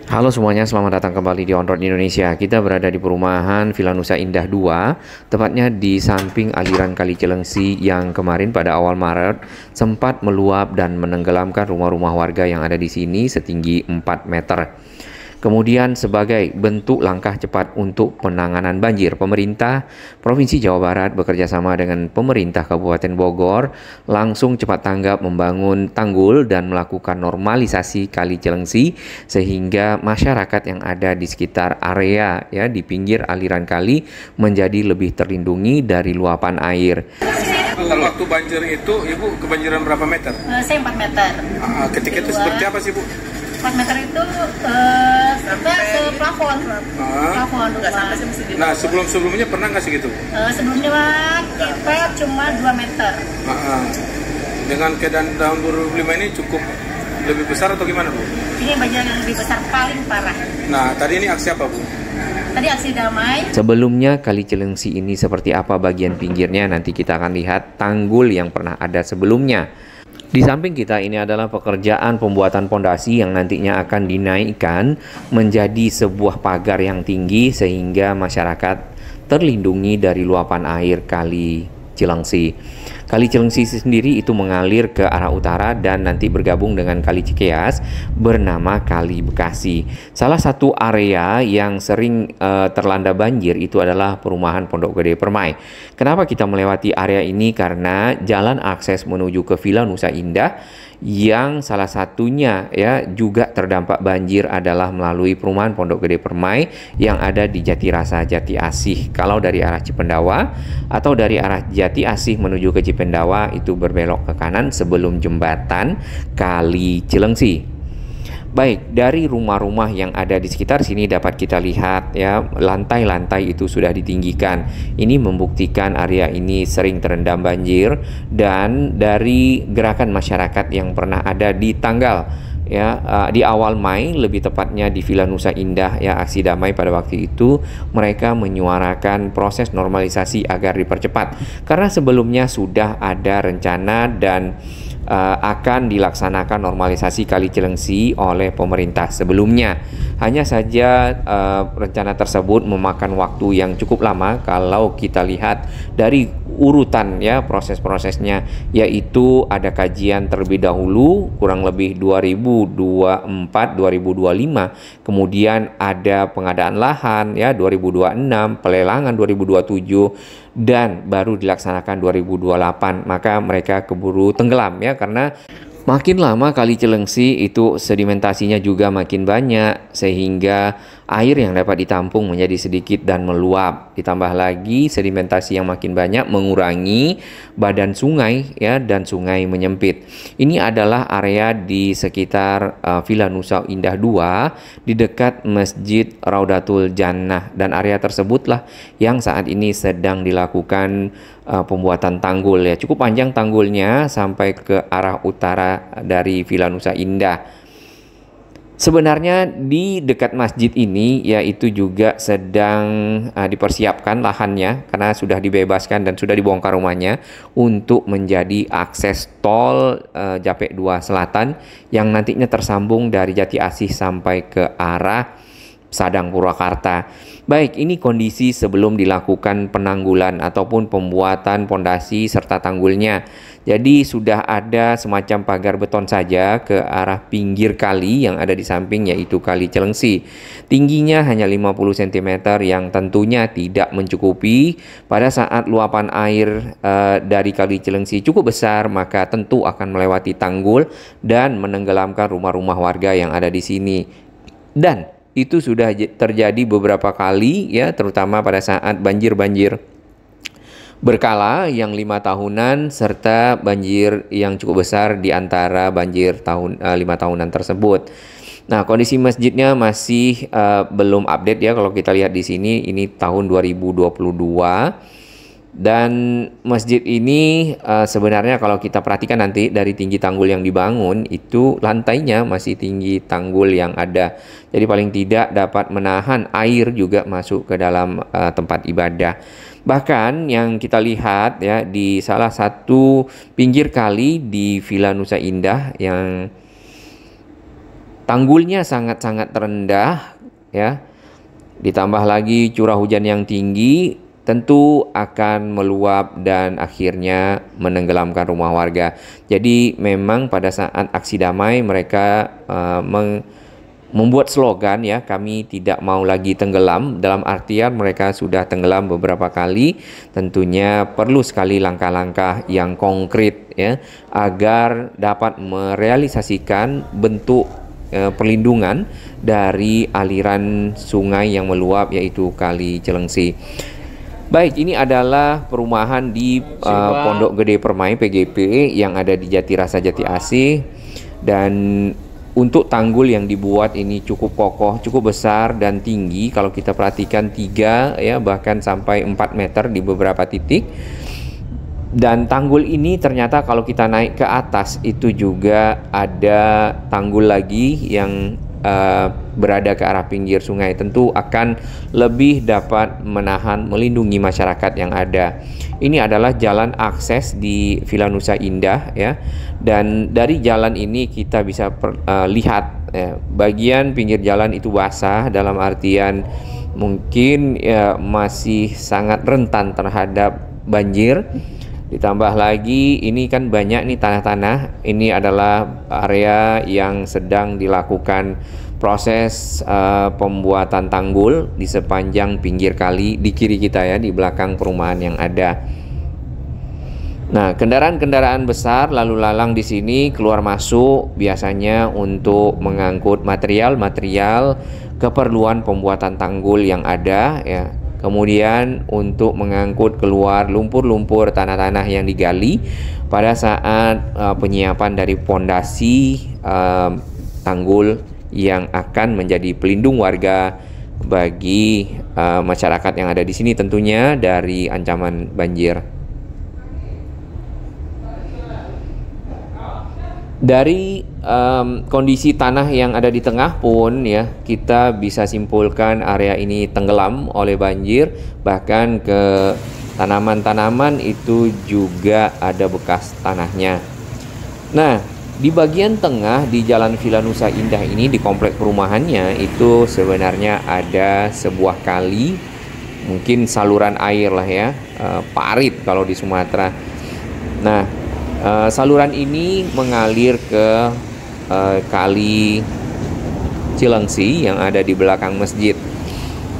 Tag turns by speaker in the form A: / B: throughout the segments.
A: Halo semuanya, selamat datang kembali di On Road Indonesia. Kita berada di perumahan Villa Nusa Indah 2, tepatnya di samping aliran Kali Cilengsi yang kemarin pada awal Maret sempat meluap dan menenggelamkan rumah-rumah warga yang ada di sini setinggi 4 meter. Kemudian sebagai bentuk langkah cepat untuk penanganan banjir, pemerintah Provinsi Jawa Barat bekerja sama dengan pemerintah Kabupaten Bogor langsung cepat tanggap membangun tanggul dan melakukan normalisasi Kali Cilengsi sehingga masyarakat yang ada di sekitar area di pinggir aliran kali menjadi lebih terlindungi dari luapan air.
B: Waktu banjir itu, Ibu kebanjiran berapa meter?
C: Saya 4 meter.
B: Ketika itu seperti apa sih, Bu?
C: 4 meter itu sampai ke plafon. Plafon rumah.
B: Nah, sebelumnya pernah nggak sih gitu?
C: Sebelumnya kita cuma 2 meter.
B: Dengan keadaan tahun 2005 ini cukup lebih besar atau gimana, Bu?
C: Ini banjir yang lebih besar, paling parah.
B: Nah, tadi ini aksi apa, Bu?
C: Tadi aksi damai.
A: Sebelumnya Kali Cilengsi ini seperti apa bagian pinggirnya, nanti kita akan lihat tanggul yang pernah ada sebelumnya. Di samping kita ini adalah pekerjaan pembuatan pondasi yang nantinya akan dinaikkan menjadi sebuah pagar yang tinggi sehingga masyarakat terlindungi dari luapan air Kali Cilengsi. Kali Cilengsi sendiri itu mengalir ke arah utara dan nanti bergabung dengan Kali Cikeas bernama Kali Bekasi. Salah satu area yang sering terlanda banjir itu adalah perumahan Pondok Gede Permai. Kenapa kita melewati area ini? Karena jalan akses menuju ke Villa Nusa Indah yang salah satunya juga terdampak banjir adalah melalui perumahan Pondok Gede Permai yang ada di Jatirasa Jati Asih. Kalau dari arah Cipendawa atau dari arah Jati Asih menuju ke Cipendawa itu berbelok ke kanan sebelum jembatan Kali Cilengsi. Baik, dari rumah-rumah yang ada di sekitar sini dapat kita lihat lantai-lantai itu sudah ditinggikan. Ini membuktikan area ini sering terendam banjir, dan dari gerakan masyarakat yang pernah ada di tanggal di awal Mei, lebih tepatnya di Villa Nusa Indah aksi damai pada waktu itu, mereka menyuarakan proses normalisasi agar dipercepat karena sebelumnya sudah ada rencana dan akan dilaksanakan normalisasi Kali Cilengsi oleh pemerintah sebelumnya. Hanya saja rencana tersebut memakan waktu yang cukup lama kalau kita lihat dari urutan proses-prosesnya, yaitu ada kajian terlebih dahulu kurang lebih 2024-2025, kemudian ada pengadaan lahan 2026, pelelangan 2027, dan baru dilaksanakan 2028. Maka mereka keburu tenggelam karena makin lama Kali Cilengsi itu sedimentasinya juga makin banyak sehingga air yang dapat ditampung menjadi sedikit dan meluap. Ditambah lagi sedimentasi yang makin banyak mengurangi badan sungai dan sungai menyempit. Ini adalah area di sekitar Villa Nusa Indah 2 di dekat Masjid Raudatul Jannah, dan area tersebutlah yang saat ini sedang dilakukan pembuatan tanggul cukup panjang tanggulnya sampai ke arah utara dari Villa Nusa Indah. Sebenarnya di dekat masjid ini itu juga sedang dipersiapkan lahannya karena sudah dibebaskan dan sudah dibongkar rumahnya untuk menjadi akses tol Japek 2 Selatan yang nantinya tersambung dari Jati Asih sampai ke arah Sadang Purwakarta. Baik, ini kondisi sebelum dilakukan penanggulan ataupun pembuatan pondasi serta tanggulnya. Jadi sudah ada semacam pagar beton saja ke arah pinggir kali yang ada di samping, yaitu Kali Cilengsi. Tingginya hanya 50 cm yang tentunya tidak mencukupi. Pada saat luapan air dari Kali Cilengsi cukup besar, maka tentu akan melewati tanggul dan menenggelamkan rumah-rumah warga yang ada di sini. Dan itu sudah terjadi beberapa kali terutama pada saat banjir-banjir berkala yang 5 tahunan serta banjir yang cukup besar di antara banjir 5 tahunan tersebut. Nah, kondisi masjidnya masih belum update kalau kita lihat di sini ini tahun 2022. Dan masjid ini sebenarnya kalau kita perhatikan nanti dari tinggi tanggul yang dibangun itu lantainya masih tinggi tanggul yang ada. Jadi paling tidak dapat menahan air juga masuk ke dalam tempat ibadah. Bahkan yang kita lihat di salah satu pinggir kali di Villa Nusa Indah yang tanggulnya sangat-sangat rendah ya. Ditambah lagi curah hujan yang tinggi, tentu akan meluap dan akhirnya menenggelamkan rumah warga. Jadi memang pada saat aksi damai mereka membuat slogan ya, kami tidak mau lagi tenggelam, dalam artian mereka sudah tenggelam beberapa kali. Tentunya perlu sekali langkah-langkah yang konkret ya, agar dapat merealisasikan bentuk perlindungan dari aliran sungai yang meluap, yaitu Kali Cilengsi. Baik, ini adalah perumahan di Pondok Gede Permai PGP yang ada di Jatirasa Jati Asih, dan untuk tanggul yang dibuat ini cukup kokoh, cukup besar dan tinggi. Kalau kita perhatikan 3 ya, bahkan sampai 4 meter di beberapa titik. Dan tanggul ini ternyata kalau kita naik ke atas itu juga ada tanggul lagi yang berada ke arah pinggir sungai. Tentu akan lebih dapat menahan, melindungi masyarakat yang ada. Ini adalah jalan akses di Villa Nusa Indah ya. Dan dari jalan ini kita bisa lihat ya, bagian pinggir jalan itu basah, dalam artian mungkin ya masih sangat rentan terhadap banjir. Ditambah lagi ini kan banyak nih tanah-tanah. Ini adalah area yang sedang dilakukan proses pembuatan tanggul di sepanjang pinggir kali di kiri kita ya, di belakang perumahan yang ada. Nah, kendaraan-kendaraan besar lalu lalang di sini keluar masuk biasanya untuk mengangkut material-material keperluan pembuatan tanggul yang ada ya. Kemudian untuk mengangkut keluar lumpur-lumpur tanah-tanah yang digali pada saat penyiapan dari pondasi tanggul yang akan menjadi pelindung warga bagi masyarakat yang ada di sini, tentunya dari ancaman banjir. Dari kondisi tanah yang ada di tengah pun ya, kita bisa simpulkan area ini tenggelam oleh banjir. Bahkan ke tanaman-tanaman itu juga ada bekas tanahnya. Nah, di bagian tengah di Jalan Villa Nusa Indah ini, di komplek perumahannya itu sebenarnya ada sebuah kali, mungkin saluran air lah ya, parit kalau di Sumatera. Nah, saluran ini mengalir ke Kali Cilengsi yang ada di belakang masjid.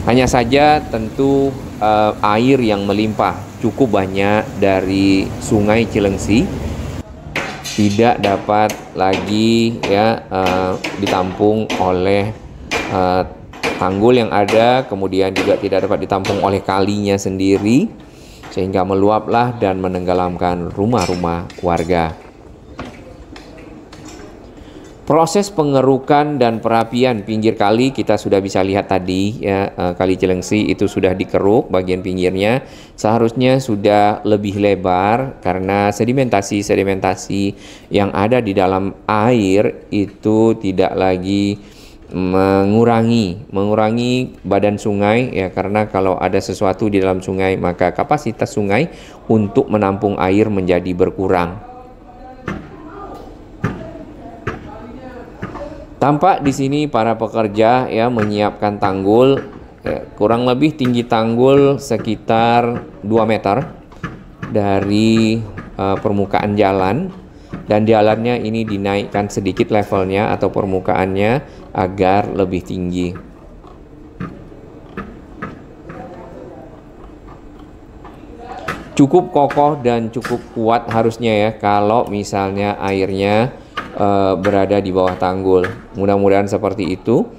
A: Hanya saja tentu air yang melimpah cukup banyak dari Sungai Cilengsi tidak dapat lagi ya ditampung oleh tanggul yang ada, kemudian juga tidak dapat ditampung oleh kalinya sendiri, sehingga meluaplah dan menenggelamkan rumah-rumah warga. Proses pengerukan dan perapian pinggir kali kita sudah bisa lihat tadi ya, Kali Cilengsi itu sudah dikeruk bagian pinggirnya, seharusnya sudah lebih lebar karena sedimentasi yang ada di dalam air itu tidak lagi mengurangi badan sungai ya, karena kalau ada sesuatu di dalam sungai maka kapasitas sungai untuk menampung air menjadi berkurang. Tampak di sini para pekerja ya menyiapkan tanggul ya, kurang lebih tinggi tanggul sekitar 2 meter dari permukaan jalan, dan jalannya ini dinaikkan sedikit levelnya atau permukaannya agar lebih tinggi. Cukup kokoh dan cukup kuat harusnya ya kalau misalnya airnya berada di bawah tanggul. Mudah-mudahan seperti itu.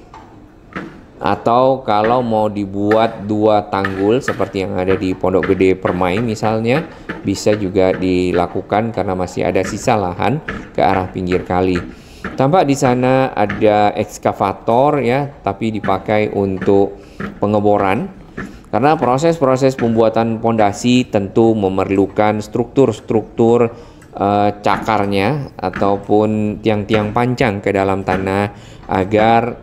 A: Atau kalau mau dibuat 2 tanggul seperti yang ada di Pondok Gede Permai misalnya, bisa juga dilakukan karena masih ada sisa lahan ke arah pinggir kali. Tampak di sana ada ekskavator ya, tapi dipakai untuk pengeboran. Karena proses-proses pembuatan pondasi tentu memerlukan struktur-struktur cakarnya ataupun tiang-tiang pancang ke dalam tanah agar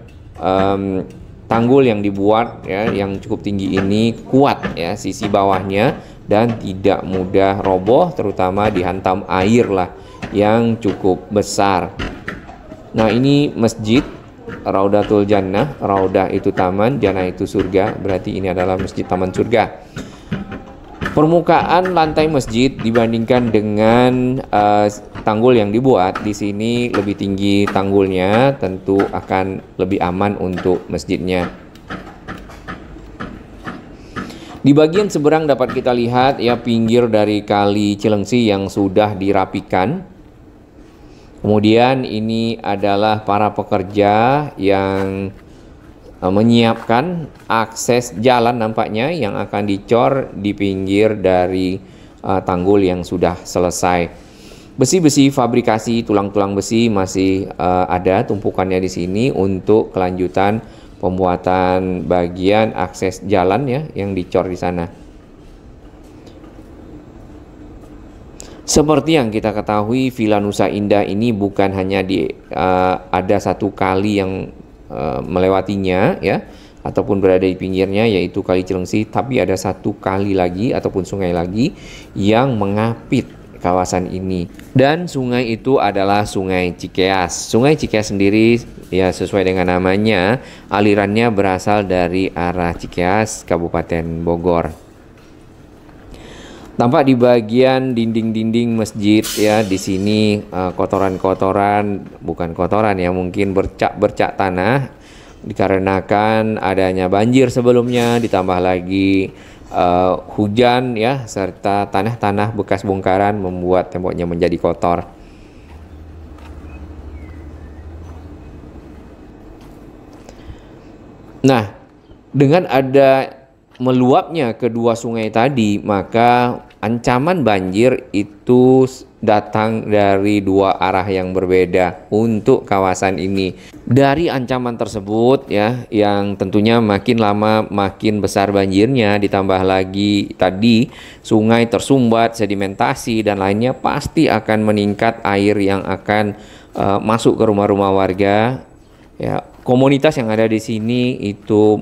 A: tanggul yang dibuat ya, yang cukup tinggi ini kuat ya sisi bawahnya dan tidak mudah roboh, terutama dihantam air lah yang cukup besar. Nah, ini masjid Raudatul Jannah. Raudah itu taman, Jannah itu surga, berarti ini adalah masjid taman surga. Permukaan lantai masjid dibandingkan dengan tanggul yang dibuat di sini lebih tinggi tanggulnya, tentu akan lebih aman untuk masjidnya. Di bagian seberang dapat kita lihat ya pinggir dari Kali Cilengsi yang sudah dirapikan. Kemudian ini adalah para pekerja yang menyiapkan akses jalan nampaknya yang akan dicor di pinggir dari tanggul yang sudah selesai. Besi-besi fabrikasi, tulang-tulang besi masih ada tumpukannya di sini untuk kelanjutan pembuatan bagian akses jalan ya yang dicor di sana. Seperti yang kita ketahui, Villa Nusa Indah ini bukan hanya ada satu kali yang melewatinya ya ataupun berada di pinggirnya, yaitu Kali Cilengsi, tapi ada satu kali lagi ataupun sungai lagi yang mengapit kawasan ini, dan sungai itu adalah Sungai Cikeas. Sungai Cikeas sendiri ya sesuai dengan namanya, alirannya berasal dari arah Cikeas, Kabupaten Bogor. Tampak di bagian dinding-dinding masjid ya, di sini kotoran-kotoran, bukan kotoran ya, mungkin bercak-bercak tanah dikarenakan adanya banjir sebelumnya, ditambah lagi hujan ya, serta tanah-tanah bekas bongkaran membuat temboknya menjadi kotor. Nah, dengan ada meluapnya kedua sungai tadi, maka ancaman banjir itu datang dari dua arah yang berbeda untuk kawasan ini. Dari ancaman tersebut ya, yang tentunya makin lama makin besar banjirnya, ditambah lagi tadi sungai tersumbat, sedimentasi dan lainnya, pasti akan meningkat air yang akan masuk ke rumah-rumah warga. Ya, komunitas yang ada di sini itu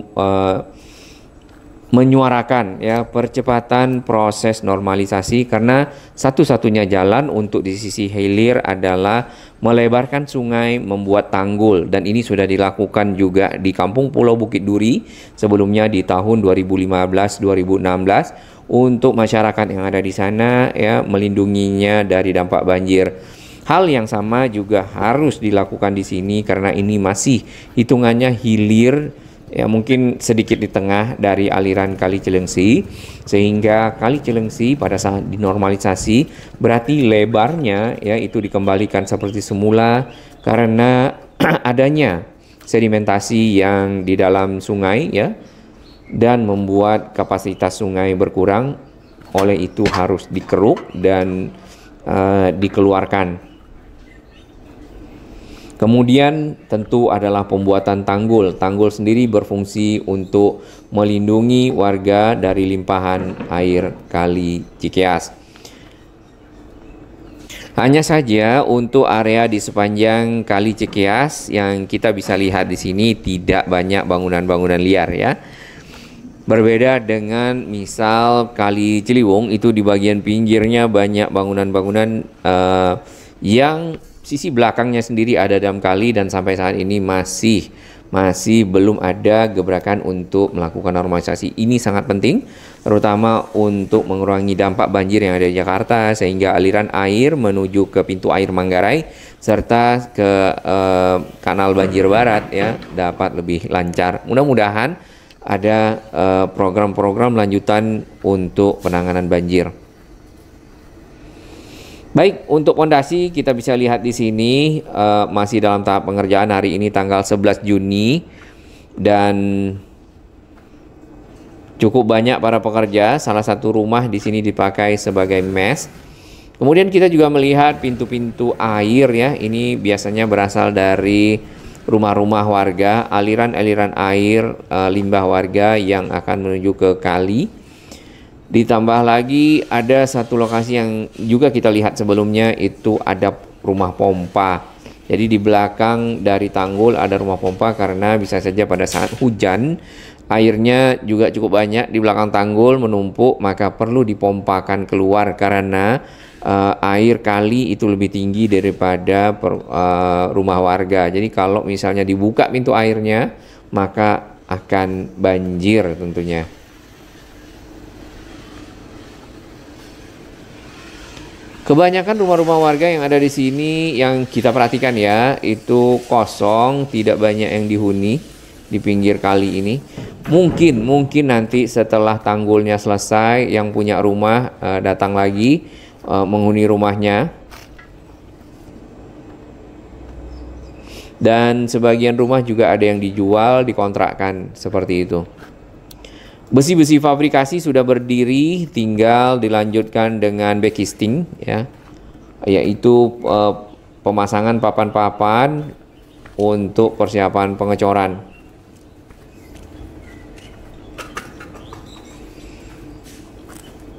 A: menyuarakan ya percepatan proses normalisasi, karena satu-satunya jalan untuk di sisi hilir adalah melebarkan sungai, membuat tanggul, dan ini sudah dilakukan juga di Kampung Pulau Bukit Duri sebelumnya di tahun 2015-2016 untuk masyarakat yang ada di sana ya, melindunginya dari dampak banjir. Hal yang sama juga harus dilakukan di sini karena ini masih hitungannya hilir ya, mungkin sedikit di tengah dari aliran Kali Cilengsi, sehingga Kali Cilengsi pada saat dinormalisasi berarti lebarnya ya itu dikembalikan seperti semula karena adanya sedimentasi yang di dalam sungai ya, dan membuat kapasitas sungai berkurang. Oleh itu harus dikeruk dan dikeluarkan. Kemudian tentu adalah pembuatan tanggul. Tanggul sendiri berfungsi untuk melindungi warga dari limpahan air Kali Cikeas. Hanya saja untuk area di sepanjang Kali Cikeas yang kita bisa lihat di sini tidak banyak bangunan-bangunan liar ya. Berbeda dengan misal Kali Ciliwung, itu di bagian pinggirnya banyak bangunan-bangunan yang sisi belakangnya sendiri ada dam kali, dan sampai saat ini masih belum ada gebrakan untuk melakukan normalisasi. Ini sangat penting terutama untuk mengurangi dampak banjir yang ada di Jakarta, sehingga aliran air menuju ke pintu air Manggarai serta ke kanal banjir barat ya dapat lebih lancar. Mudah-mudahan ada program-program lanjutan untuk penanganan banjir. Baik, untuk pondasi kita bisa lihat di sini masih dalam tahap pengerjaan. Hari ini tanggal 11 Juni dan cukup banyak para pekerja. Salah satu rumah di sini dipakai sebagai mes. Kemudian kita juga melihat pintu-pintu air ya. Ini biasanya berasal dari rumah-rumah warga, aliran-aliran air limbah warga yang akan menuju ke kali. Ditambah lagi ada satu lokasi yang juga kita lihat sebelumnya, itu ada rumah pompa. Jadi di belakang dari tanggul ada rumah pompa karena bisa saja pada saat hujan airnya juga cukup banyak di belakang tanggul menumpuk, maka perlu dipompakan keluar karena air kali itu lebih tinggi daripada rumah warga. Jadi kalau misalnya dibuka pintu airnya, maka akan banjir tentunya. Kebanyakan rumah-rumah warga yang ada di sini yang kita perhatikan ya, itu kosong, tidak banyak yang dihuni di pinggir kali ini. Mungkin nanti setelah tanggulnya selesai, yang punya rumah datang lagi menghuni rumahnya. Dan sebagian rumah juga ada yang dijual, dikontrakkan seperti itu. Besi-besi fabrikasi sudah berdiri, tinggal dilanjutkan dengan backcasting ya, yaitu pemasangan papan-papan untuk persiapan pengecoran.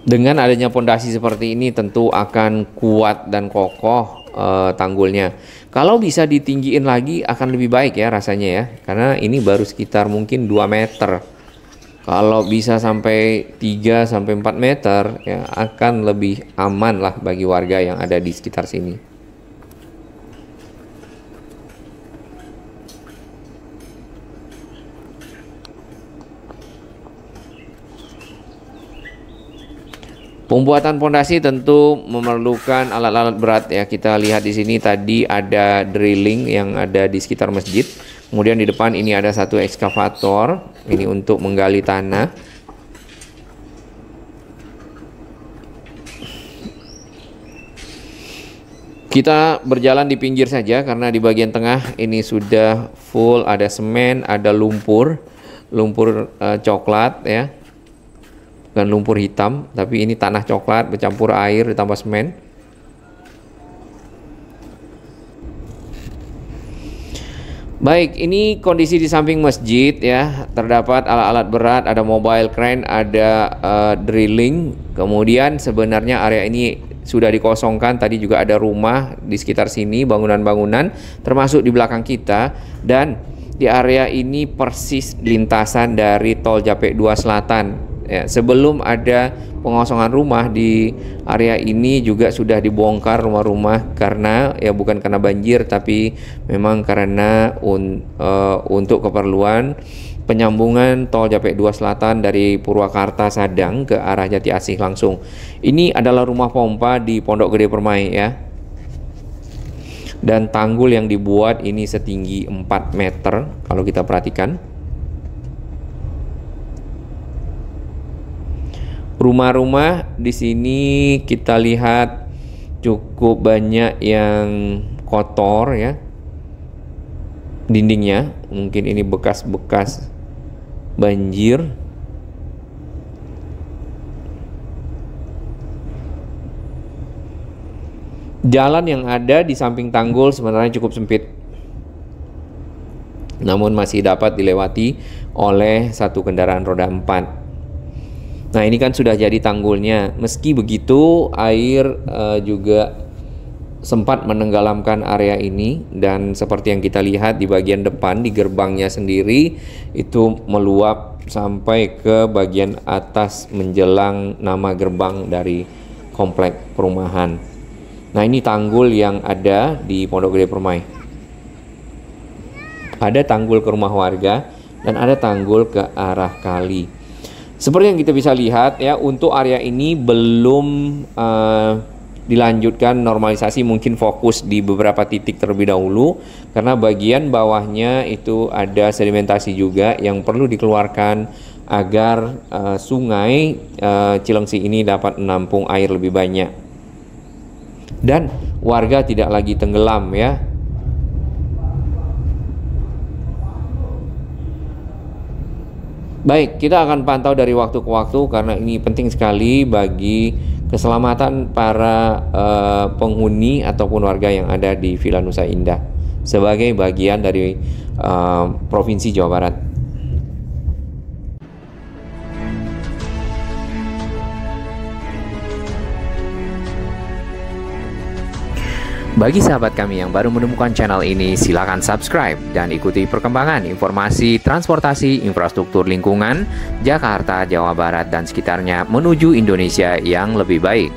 A: Dengan adanya pondasi seperti ini tentu akan kuat dan kokoh tanggulnya. Kalau bisa ditinggiin lagi akan lebih baik ya rasanya ya, karena ini baru sekitar mungkin 2 meter. Kalau bisa sampai 3 sampai 4 meter ya akan lebih aman lah bagi warga yang ada di sekitar sini. Pembuatan pondasi tentu memerlukan alat-alat berat ya. Kita lihat di sini tadi ada drilling yang ada di sekitar masjid. Kemudian di depan ini ada satu ekskavator, ini untuk menggali tanah. Kita berjalan di pinggir saja karena di bagian tengah ini sudah full, ada semen, ada lumpur coklat ya. Bukan lumpur hitam, tapi ini tanah coklat bercampur air ditambah semen. Baik, ini kondisi di samping masjid ya. Terdapat alat-alat berat, ada mobile crane, ada drilling. Kemudian sebenarnya area ini sudah dikosongkan. Tadi juga ada rumah di sekitar sini, bangunan-bangunan, termasuk di belakang kita. Dan di area ini persis lintasan dari tol Japek 2 Selatan. Ya, sebelum ada pengosongan rumah di area ini juga sudah dibongkar rumah-rumah karena ya bukan karena banjir, tapi memang karena untuk keperluan penyambungan tol Japek 2 Selatan dari Purwakarta Sadang ke arah Jati Asih langsung. Ini adalah rumah pompa di Pondok Gede Permai ya. Dan tanggul yang dibuat ini setinggi 4 meter kalau kita perhatikan. Rumah-rumah di sini kita lihat cukup banyak yang kotor ya, dindingnya mungkin ini bekas-bekas banjir. Jalan yang ada di samping tanggul sebenarnya cukup sempit, namun masih dapat dilewati oleh satu kendaraan roda 4. Nah ini kan sudah jadi tanggulnya. Meski begitu air juga sempat menenggelamkan area ini. Dan seperti yang kita lihat di bagian depan, di gerbangnya sendiri itu meluap sampai ke bagian atas menjelang nama gerbang dari komplek perumahan. Nah ini tanggul yang ada di Pondok Gede Permai. Ada tanggul ke rumah warga dan ada tanggul ke arah kali. Seperti yang kita bisa lihat ya, untuk area ini belum dilanjutkan normalisasi, mungkin fokus di beberapa titik terlebih dahulu karena bagian bawahnya itu ada sedimentasi juga yang perlu dikeluarkan agar sungai Cilengsi ini dapat menampung air lebih banyak dan warga tidak lagi tenggelam ya. Baik, kita akan pantau dari waktu ke waktu karena ini penting sekali bagi keselamatan para penghuni ataupun warga yang ada di Villa Nusa Indah sebagai bagian dari Provinsi Jawa Barat. Bagi sahabat kami yang baru menemukan channel ini, silakan subscribe dan ikuti perkembangan informasi transportasi infrastruktur lingkungan Jakarta, Jawa Barat, dan sekitarnya menuju Indonesia yang lebih baik.